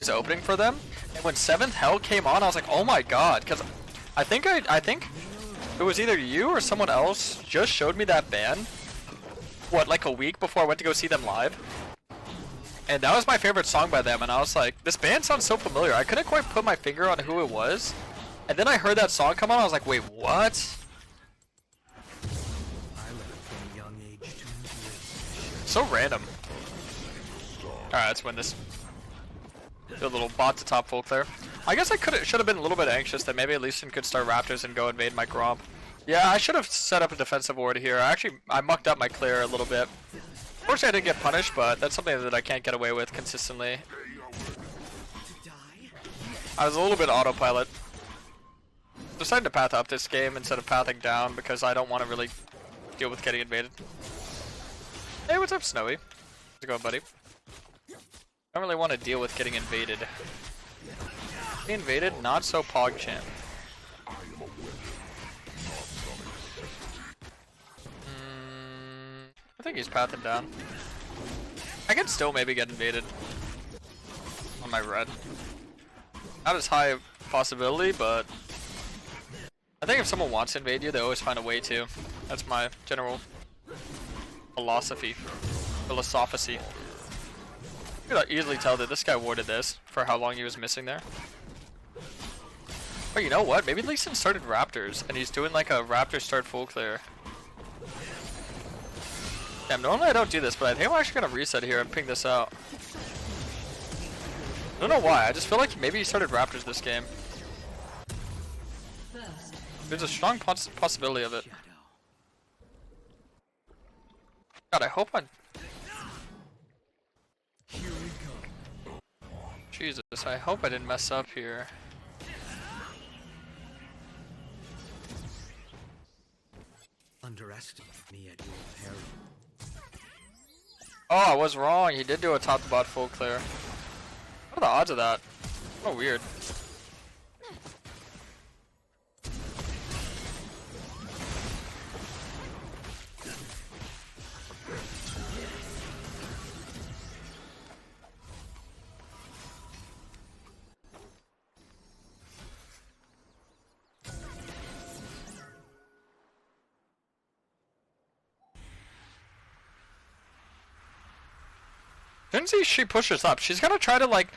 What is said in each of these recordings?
is opening for them, and when 7th Hell came on, I was like, oh my god, because I think it was either you or someone else just showed me that ban, what, like a week before I went to go see them live, and that was my favorite song by them, and I was like, this band sounds so familiar. I couldn't quite put my finger on who it was, and then I heard that song come on, I was like, wait, what? So random. Alright, let's win this. Do a little bot to top full clear. I guess I should have been a little bit anxious that maybe at least could start Raptors and go invade my Gromp. Yeah, I should have set up a defensive ward here. I mucked up my clear a little bit. Unfortunately, I didn't get punished, but that's something that I can't get away with consistently. I was a little bit autopilot. Decided to path up this game instead of pathing down because I don't want to really deal with getting invaded. Hey, what's up, Snowy? How's it going, buddy? I don't really want to deal with getting invaded. Getting invaded, not so PogChamp. I think he's pathing down. I can still maybe get invaded on my red. Not as high a possibility, but I think if someone wants to invade you, they always find a way to. That's my general philosophy. You could easily tell that this guy warded this for how long he was missing there. But you know what? Maybe Lee Sin started Raptors and he's doing like a Raptor start full clear. Damn, normally I don't do this, but I think I'm actually gonna reset here and ping this out. I don't know why, I just feel like maybe he started Raptors this game. There's a strong possibility of it. God, I hope I... Jesus, I hope I didn't mess up here. Underestimate me at your peril. Oh, I was wrong. He did do a top to bot full clear. What are the odds of that? Oh, weird. Didn't she pushes up? She's gonna try to like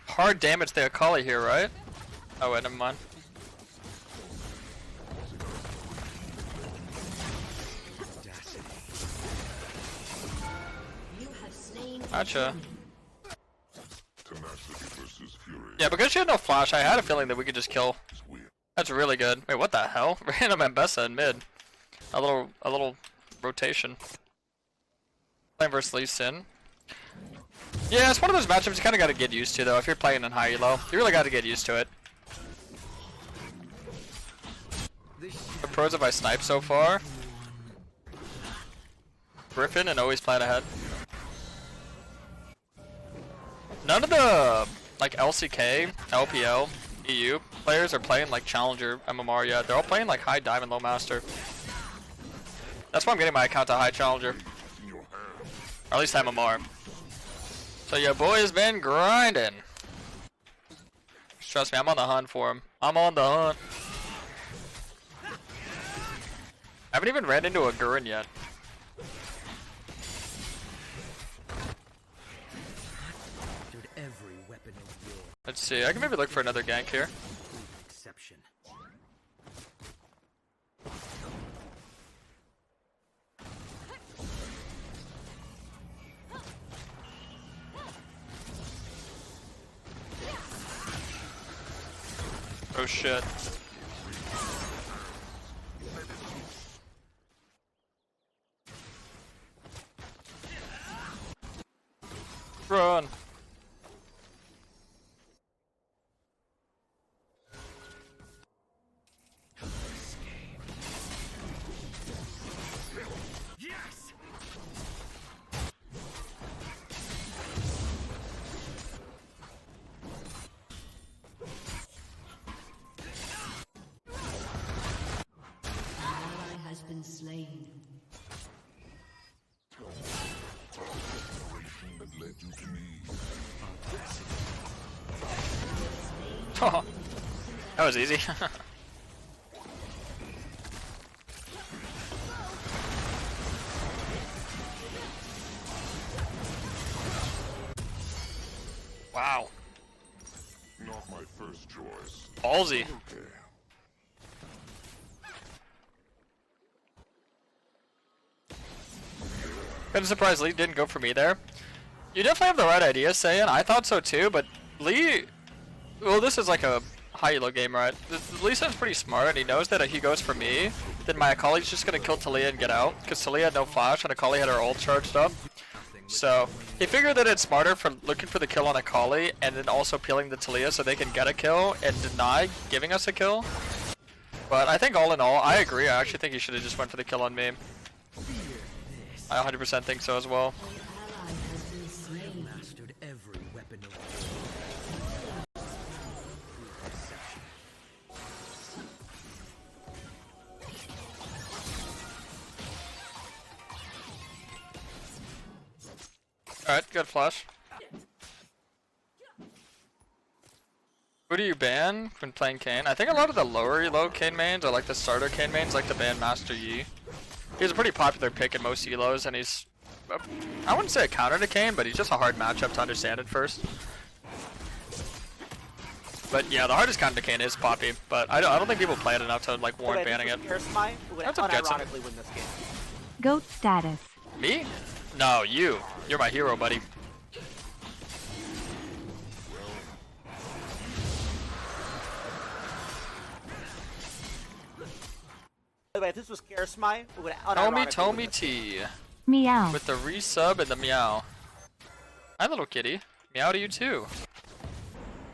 hard damage the Akali here, right? Oh wait, never mind. Gotcha. Yeah, because she had no flash, I had a feeling that we could just kill. That's really good. Wait, what the hell? Random Ambessa in mid. A little rotation. Playing versus Lee Sin. Yeah, it's one of those matchups you kind of got to get used to, though. If you're playing in high elo, you really got to get used to it. The pros if I snipe so far. Griffin and always plan ahead. None of the like LCK, LPL, EU players are playing like Challenger MMR yet. They're all playing like high Diamond, low Master. That's why I'm getting my account to high Challenger, or at least MMR. So your boy has been grinding. Trust me, I'm on the hunt for him. I'm on the hunt. I haven't even ran into a Gurren yet. Let's see, I can maybe look for another gank here. Oh shit. Run. Been slain. That was easy. Wow. Not my first choice. Ballsy. Okay. Kinda surprised Lee didn't go for me there. You definitely have the right idea, Saiyan. I thought so too, but Lee... Well, this is like a high elo game, right? Lee Sin's pretty smart, and he knows that if he goes for me, then my Akali's just gonna kill Talia and get out, because Talia had no flash, and Akali had her ult charged up. So, he figured that it's smarter for looking for the kill on Akali, and then also peeling the Talia so they can get a kill, and deny giving us a kill. But I think all in all, I agree. I actually think he should have just went for the kill on me. I 100% think so as well. Mastered every weapon of Alright, good flash. Who do you ban when playing Kayn? I think a lot of the lower elo Kayn mains, or like the starter Kayn mains, like to ban Master Yi. He's a pretty popular pick in most elos, and he's... I wouldn't say a counter to Kayn, but he's just a hard matchup to understand at first. But yeah, the hardest counter to Kayn is Poppy, but I don't think people play it enough to like warrant banning it. KarasMai would That's a good sign. unironically win this game. GOAT status. Me? No, you. You're my hero, buddy. By the way, if this was KarasMai, it would Tommy T. Meow. With the resub and the meow. Hi, little kitty. Meow to you too.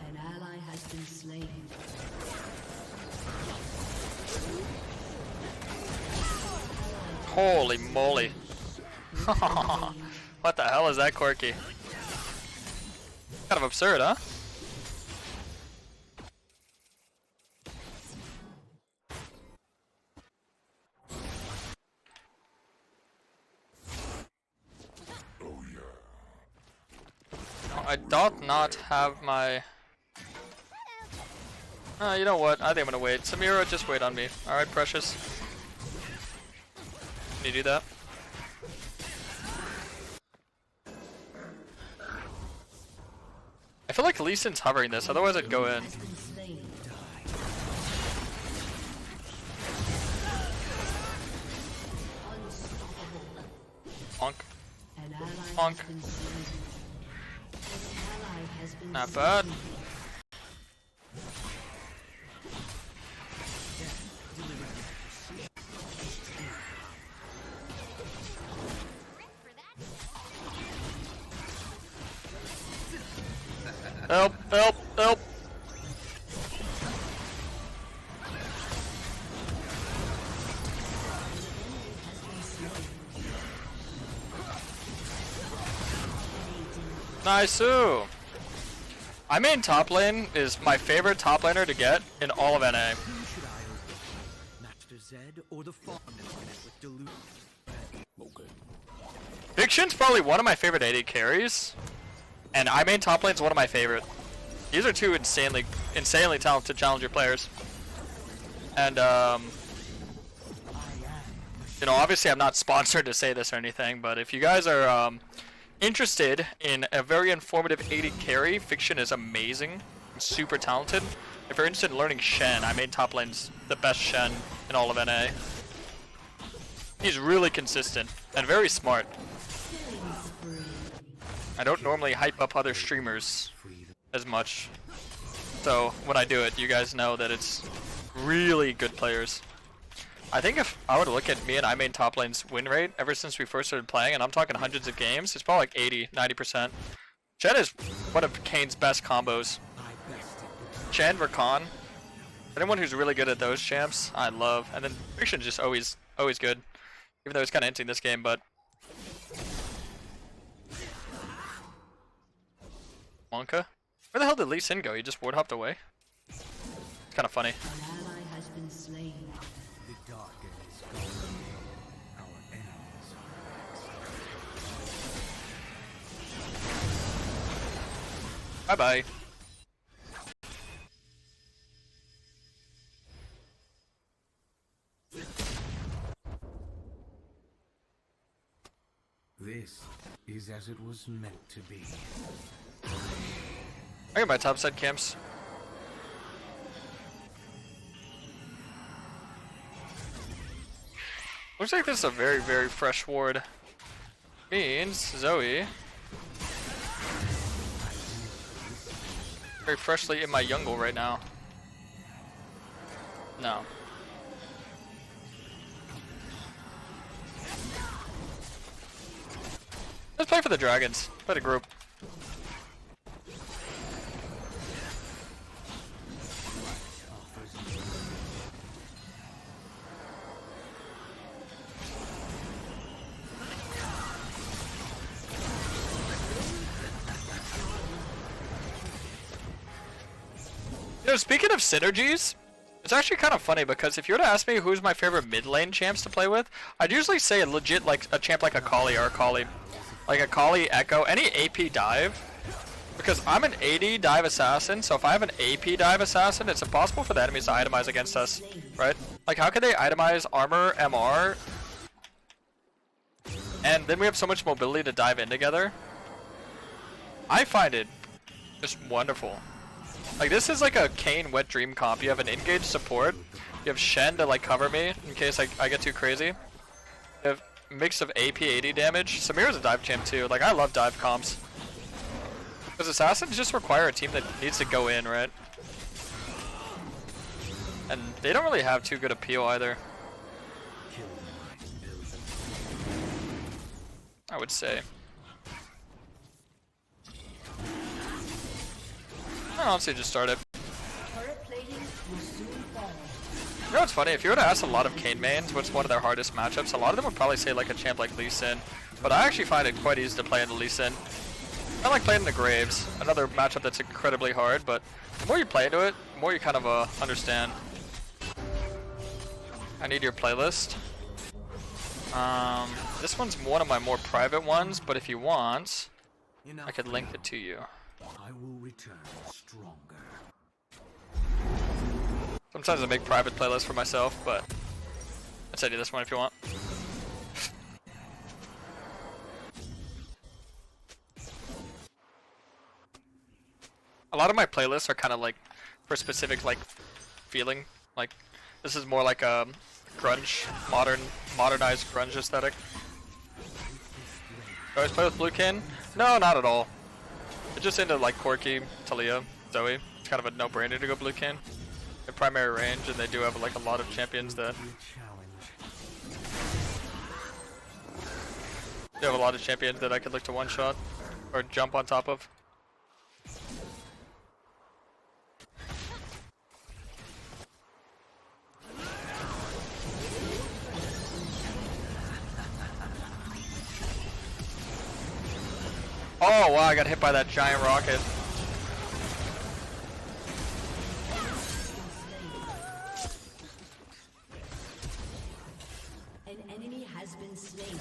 An ally has been slain. Holy moly. What the hell is that, Corky? Kind of absurd, huh? Oh yeah. No, I doth not have my... You know what? I think I'm gonna wait. Samira, just wait on me. Alright, precious. Can you do that? I feel like Lee Sin's hovering this, otherwise I'd go in. Bonk. Bonk. Not bad. Help, help, help. Nice. I main top lane is my favorite top laner to get in all of NA. who should I obey? Master Zed or the farm infinite with delusion? Okay. Big Shin's probably one of my favorite AD carries, and I main top lane's one of my favorite. These are two insanely talented challenger players. And you know, obviously I'm not sponsored to say this or anything, but if you guys are interested in a very informative AD carry, Fiction is amazing and super talented. If you're interested in learning Shen, I made top lane's the best Shen in all of NA. He's really consistent and very smart. I don't normally hype up other streamers as much, so when I do it, you guys know that it's really good players. I think if I were to look at me and I main top lane's win rate ever since we first started playing, and I'm talking hundreds of games, it's probably like 80, 90%. Chen is one of Kayn's best combos. Chen, Rakan, anyone who's really good at those champs, I love. And then Fiction's just always good, even though he's kind of empty in this game, but... Wonka? Where the hell did Lee Sin go? He just ward hopped away? It's kind of funny. An ally has been slain. The dark is gone. Our enemies are Bye bye. This is as it was meant to be. I got my top side camps. Looks like this is a very, very fresh ward. Means Zoe. Very freshly in my jungle right now. No. Let's play for the dragons. Play the group. You know, speaking of synergies, it's actually kind of funny because if you were to ask me who's my favorite mid lane champs to play with, I'd usually say a legit like a champ like a Kali or a Kali. Like a Kali, Echo, any AP dive. Because I'm an AD dive assassin, so if I have an AP dive assassin, it's impossible for the enemies to itemize against us, right? Like how could they itemize armor, MR? And then we have so much mobility to dive in together. I find it just wonderful. Like this is like a Kayn wet dream comp. You have an engaged support. You have Shen to like cover me in case I get too crazy. You have a mix of AP 80 damage. Samir's a dive champ too. Like I love dive comps. Because assassins just require a team that needs to go in, right? And they don't really have too good appeal either. I would say. I honestly just start it. You know what's funny? If you were to ask a lot of Kayn mains what's one of their hardest matchups, a lot of them would probably say like a champ like Lee Sin. But I actually find it quite easy to play in the Lee Sin. I like playing in the Graves, another matchup that's incredibly hard, but the more you play into it, the more you kind of understand. I need your playlist. This one's one of my more private ones, but if you want, I could link it to you. I will return stronger. Sometimes I make private playlists for myself, but I'd send you this one if you want. A lot of my playlists are kind of like for specific like feeling. Like this is more like a grunge, modernized grunge aesthetic. You always play with Blue Kayn? No, not at all. It's just into like Corki, Talia, Zoe. It's kind of a no-brainer to go Blue Kayn. They're primary range, and they do have like a lot of champions that have a lot of champions that I could look to one-shot or jump on top of. Oh wow, I got hit by that giant rocket. An enemy has been slain.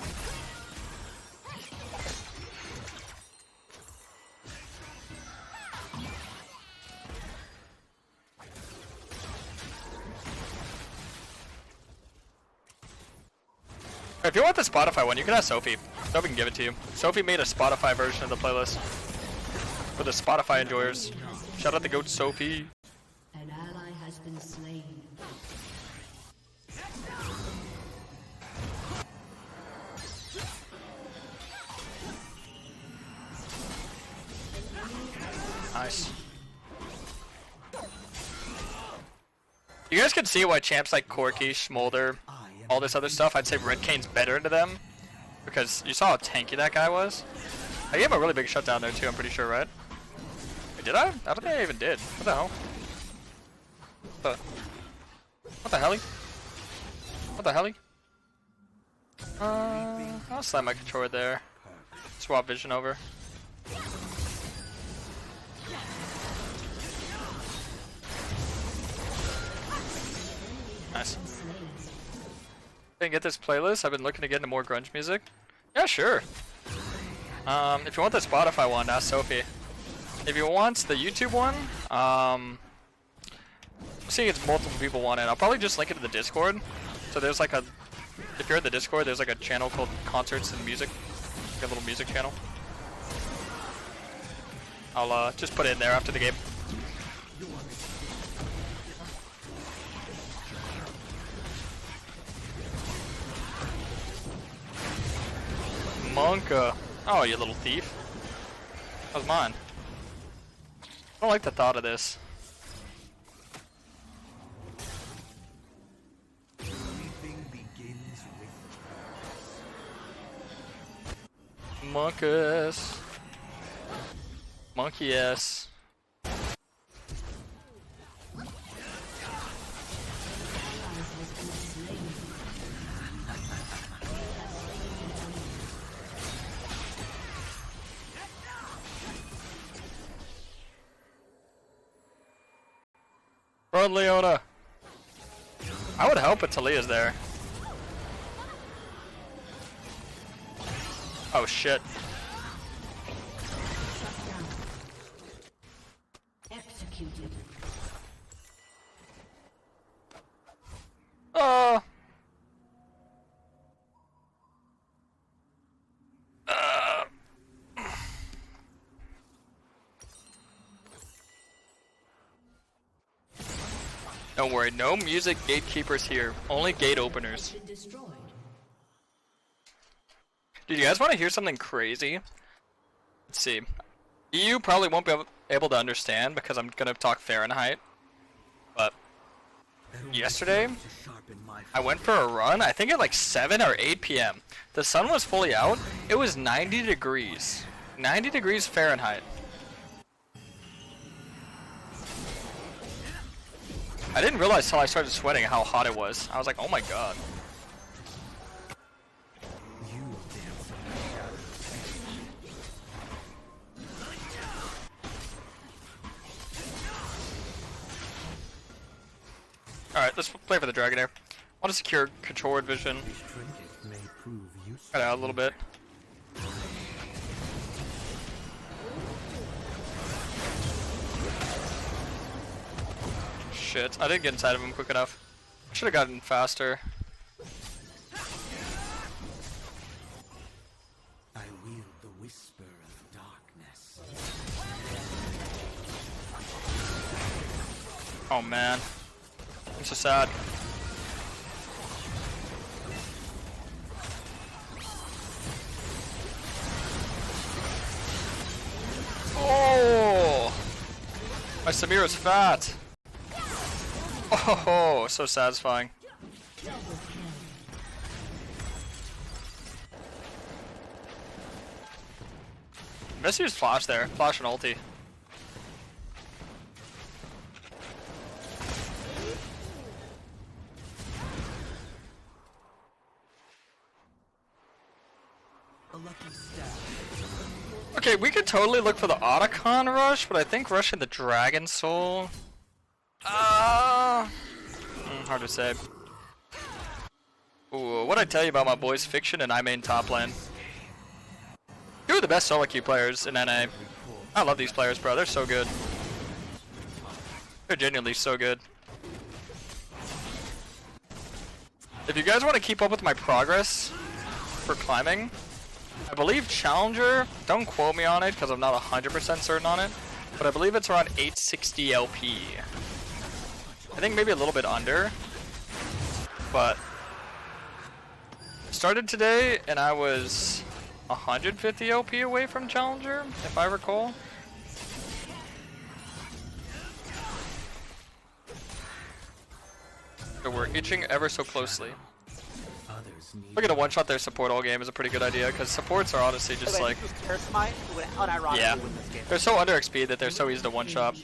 If you want the Spotify one, you can ask Sophie. Sophie can give it to you. Sophie made a Spotify version of the playlist for the Spotify enjoyers. Shout out the goat Sophie. An ally has been slain. Nice. You guys can see why champs like Corki, Smolder, all this other stuff, I'd say Red Kayn's better to them. Because you saw how tanky that guy was. I gave him a really big shutdown there too, I'm pretty sure, right? Wait, did I? I don't think I even did. What the hell? What the helly? What the helly? I'll slide my controller there. Swap vision over. Nice. Didn't get this playlist. I've been looking to get into more grunge music. Yeah, sure. If you want the Spotify one, ask Sophie. If you want the YouTube one, I'm seeing it's multiple people want it. I'll probably just link it to the Discord. So there's like a, if you're in the Discord, there's like a channel called Concerts and Music. Get a little music channel. I'll just put it in there after the game. Monka. Oh, you little thief. That was mine. I don't like the thought of this. Everything begins with Monkus. Monkey ass. Run, Leona. I would help if Talia's there. Oh shit. Executed. Oh. Don't worry, no music gatekeepers here. Only gate openers. Been destroyed. Dude, you guys want to hear something crazy? Let's see. You probably won't be able to understand because I'm gonna talk Fahrenheit. But yesterday, I went for a run. I think at like 7 or 8 p.m. The sun was fully out. It was 90 degrees. 90 degrees Fahrenheit. I didn't realize till I started sweating how hot it was. I was like, oh my god. Alright, let's play for the Dragon here. I want to secure control word vision. Cut out a little bit. Shit, I didn't get inside of him quick enough. I should have gotten faster. I wield the whisper of darkness. Oh man. I'm so sad. Oh! My Samira's fat! Oh, so satisfying. Best use flash there. Flash and ulti. A lucky stab. Okay, we could totally look for the Otacon rush, but I think rushing the Dragon Soul... hard to say. Ooh, what'd I tell you about my boys Fiction and I main top lane? Two of the best solo queue players in NA. I love these players, bro. They're so good. They're genuinely so good. If you guys want to keep up with my progress for climbing, I believe Challenger, don't quote me on it because I'm not 100% certain on it, but I believe it's around 860 LP. I think maybe a little bit under, but I started today and I was 150 LP away from Challenger, if I recall. So we're itching ever so closely. We're gonna one-shot their support all game is a pretty good idea, because supports are honestly just like... KarasMai would unironically Yeah, win this game. they're so under XP that they're so easy to one-shot.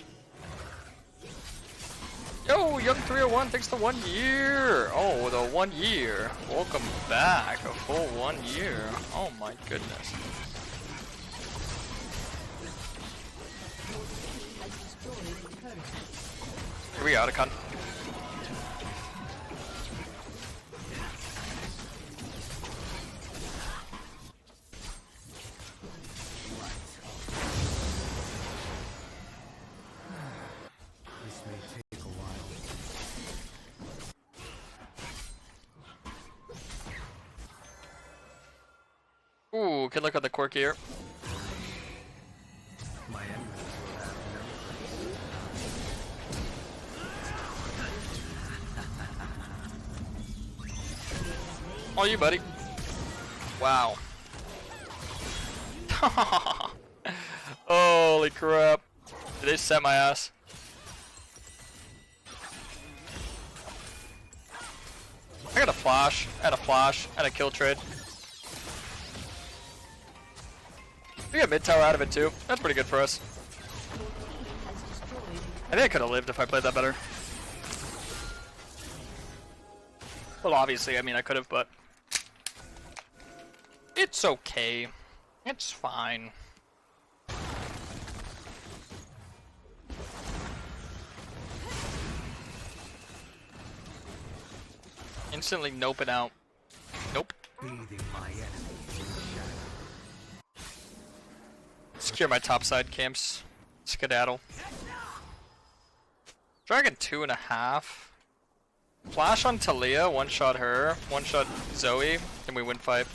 Yo, Young 301, thanks to 1 year. Oh, the 1 year. Welcome back. A full 1 year. Oh my goodness. Here we go, Otacon. Ooh, good luck on the quirk here. My enemies will have no All you, buddy. Wow. Holy crap. Did they set my ass? I got a flash, and a kill trade. We got mid tower out of it too. That's pretty good for us. I think I could have lived if I played that better. Well, obviously, I mean, I could have, but it's okay. It's fine. Instantly noping out. Nope. bathing my enemy in the shadow. Secure my topside camps. Skedaddle. Dragon 2.5. Flash on Talia, one-shot her, one-shot Zoe, and we win fight.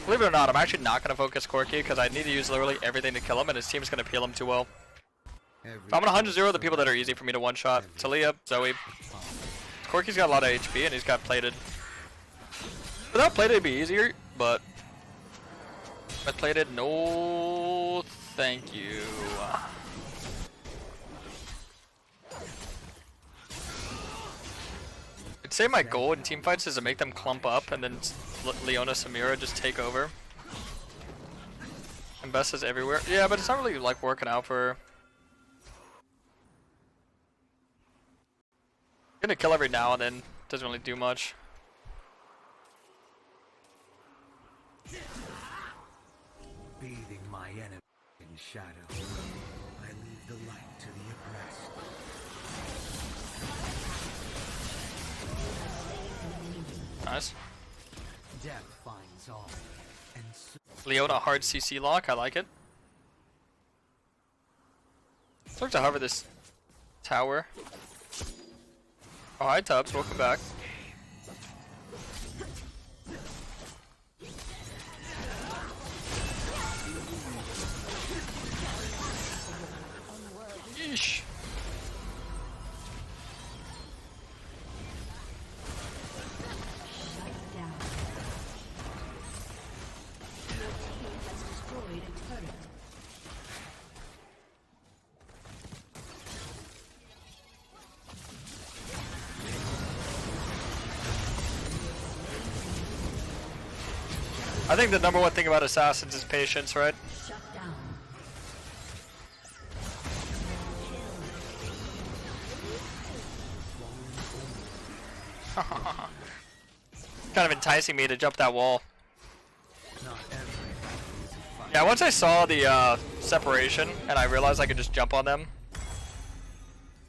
Believe it or not, I'm actually not going to focus Corki because I need to use literally everything to kill him and his team's going to peel him too well. So I'm going to 100-0 the people that are easy for me to one-shot. Talia, Zoe. Corki's got a lot of HP and he's got plated. Without plated it'd be easier, but with plated, no thank you. I'd say my goal in teamfights is to make them clump up and then Leona Samira just take over. And Bess is everywhere. Yeah, but it's not really like working out for her. Gonna kill every now and then, doesn't really do much. Bathing my enemy in shadow. I leave the light to the oppressed. Nice. Death finds all. And so Leona hard CC lock, I like it. Let's look to hover this tower. Oh, hi Tubbs, welcome back. Yeesh. Down. Your team has destroyed a turret. I think the number one thing about assassins is patience, right? Shut down. Kind of enticing me to jump that wall. not everything is a fight. Yeah, once I saw the separation and I realized I could just jump on them,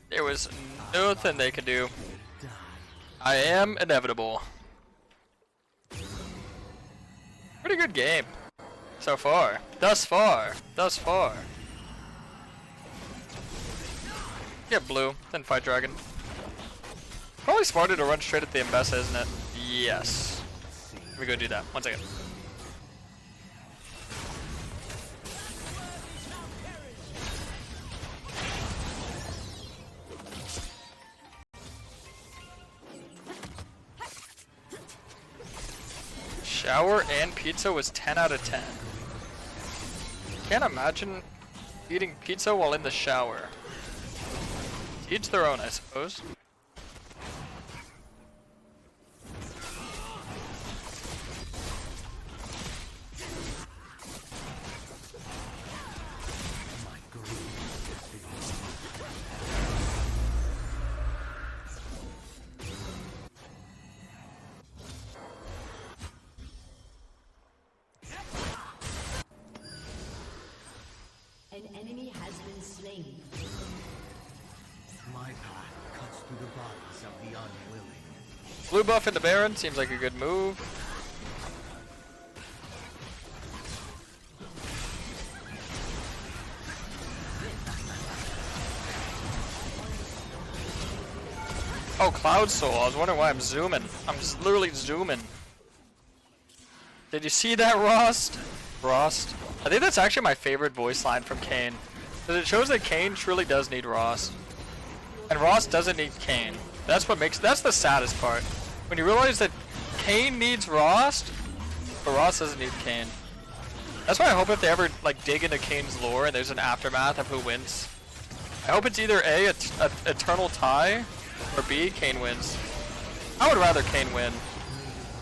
there was nothing they could do. Die. I am inevitable. Pretty good game so far. Thus far. Get blue, then fight dragon. Probably smarter to run straight at the Mbessa, isn't it? Yes. Let me go do that. 1 second. Shower and pizza was 10 out of 10. Can't imagine eating pizza while in the shower. Each their own, I suppose. My greed is beyond. An enemy has been slain. My path cuts through the bodies of the unwilling. Blue buff into Baron seems like a good move. Oh, Cloud Soul. I was wondering why I'm zooming. I'm just literally zooming. Did you see that, Rust? Rost. I think that's actually my favorite voice line from Kayn. Because it shows that Kayn truly does need Rost. And Rost doesn't need Kayn. That's the saddest part. When you realize that Kayn needs Rost, but Rost doesn't need Kayn. That's why I hope if they ever like dig into Kayn's lore and there's an aftermath of who wins. I hope it's either A, a eternal tie, or B, Kayn wins. I would rather Kayn win.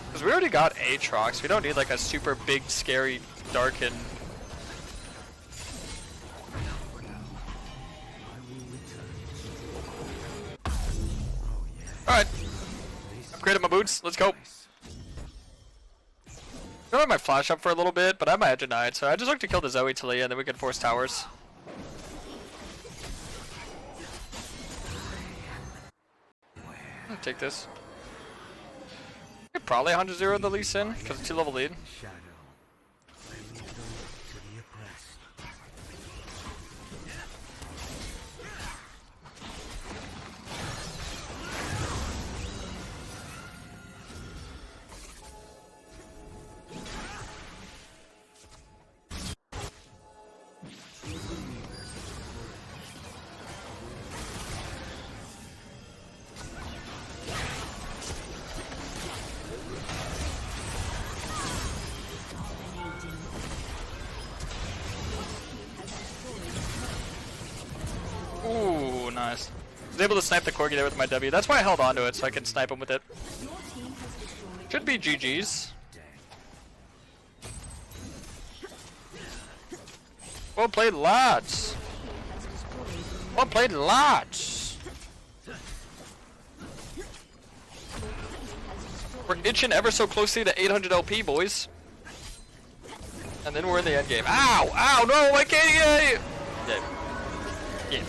Because we already got Aatrox. We don't need like a super big, scary, darkened. Alright. Upgraded my boots. Let's go. I have my flash up for a little bit, but I have my edge denied, so I just like to kill the Zoe Talia and then we can force towers. I'll take this. I could probably 100-0 the Lee Sin, because it's 2-level lead. Shadow. I leave the light to the oppressed. Ooh, nice. I was able to snipe the Corgi there with my W. That's why I held on to it, so I could snipe him with it. Should be GG's. Well played, lads. Well played, lads. We're inching ever so closely to 800 LP, boys. And then we're in the end game. Ow! Ow! No! I can't get it! Yeah.